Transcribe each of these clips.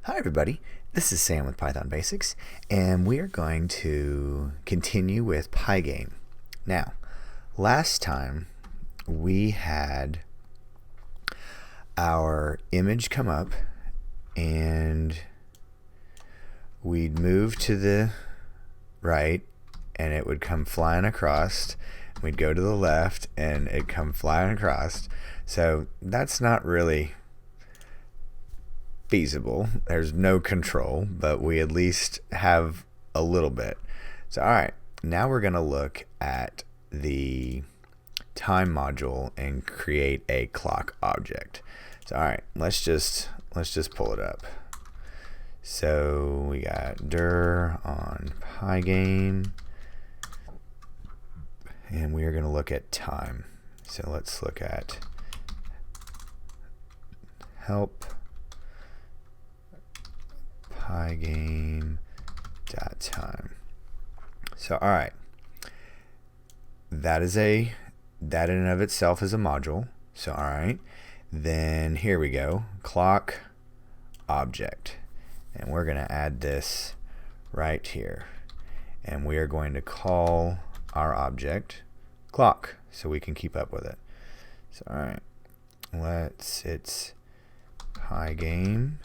Hi everybody, this is Sam with Python Basics, and we are going to continue with Pygame. Now, last time we had our image come up and we'd move to the right and it would come flying across. We'd go to the left and it'd come flying across. So that's not really feasible. There's no control, but we at least have a little bit. So alright, now we're going to look at the time module and create a clock object. So alright, let's just pull it up. So we got dir on Pygame, and we are going to look at time. So let's look at help Pygame.time. So alright, that in and of itself is a module. So alright, then here we go, clock object, and we're going to add this right here, and we are going to call our object clock so we can keep up with it. So alright, it's Pygame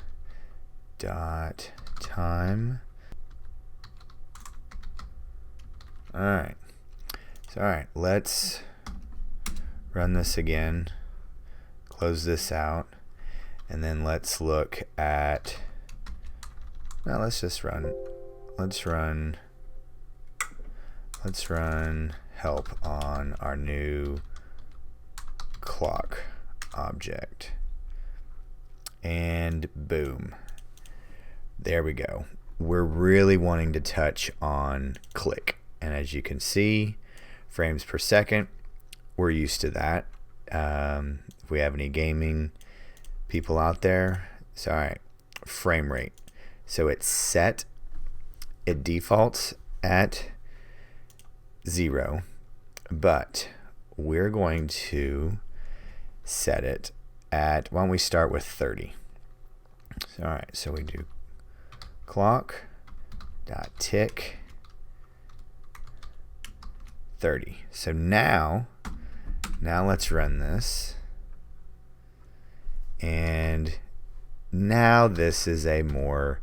dot time. Alright, so alright, let's run this again, close this out, and then let's look at, now let's run help on our new clock object, and boom, there we go. We're really wanting to touch on click, and as you can see, frames per second, we're used to that. If we have any gaming people out there, so alright, frame rate. So it's set, it defaults at 0, but we're going to set it at, why don't we start with 30. So alright, so we do clock dot tick 30. So now let's run this, and now this is a more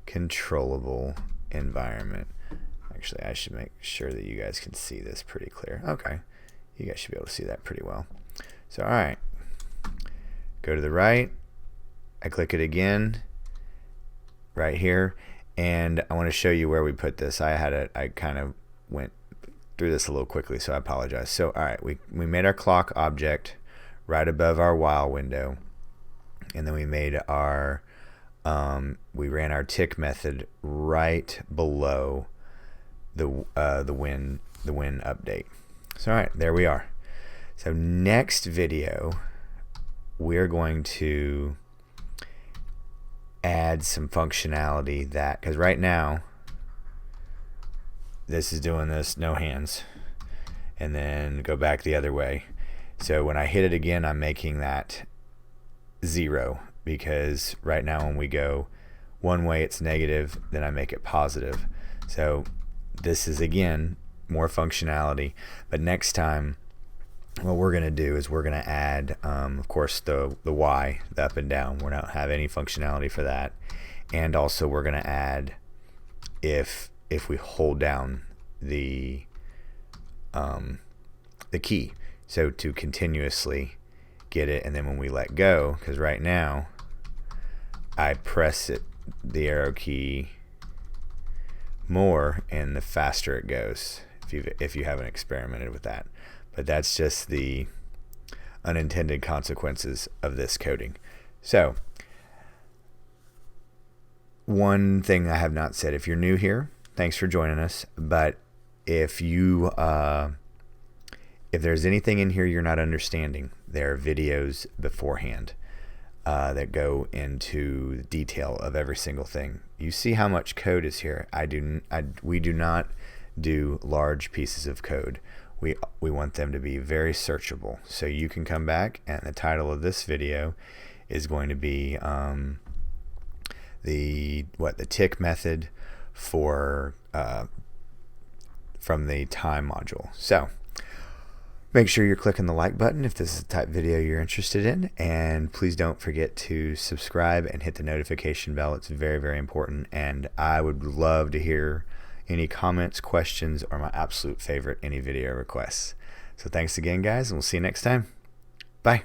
controllable environment. Actually, I should make sure that you guys can see this pretty clear. Okay, you guys should be able to see that pretty well. So alright, go to the right, I click it again right here, and I want to show you where we put this. I kind of went through this a little quickly, so I apologize. So alright, we made our clock object right above our while window, and then we made our we ran our tick method right below the win update. So alright, there we are. So next video we're going to add some functionality, that because right now this is doing this no hands, and then go back the other way. So when I hit it again, I'm making that 0, because right now when we go one way it's negative, then I make it positive. So this is again more functionality, but next time what we're going to do is we're going to add of course the Y, the up and down. We don't have any functionality for that, and also we're going to add if we hold down the key, so to continuously get it, and then when we let go, because right now I press the arrow key more and the faster it goes, if you haven't experimented with that. But that's just the unintended consequences of this coding. So one thing I have not said, if you're new here, thanks for joining us, but if you if there's anything in here you're not understanding, there are videos beforehand that go into detail of every single thing. You see how much code is here. We do not do large pieces of code. We want them to be very searchable. So you can come back, and the title of this video is going to be the tick method for from the time module. So make sure you're clicking the like button if this is the type of video you're interested in, and please don't forget to subscribe and hit the notification bell. It's very, very important, and I would love to hear any comments, questions, or my absolute favorite, any video requests. So thanks again, guys, and we'll see you next time. Bye.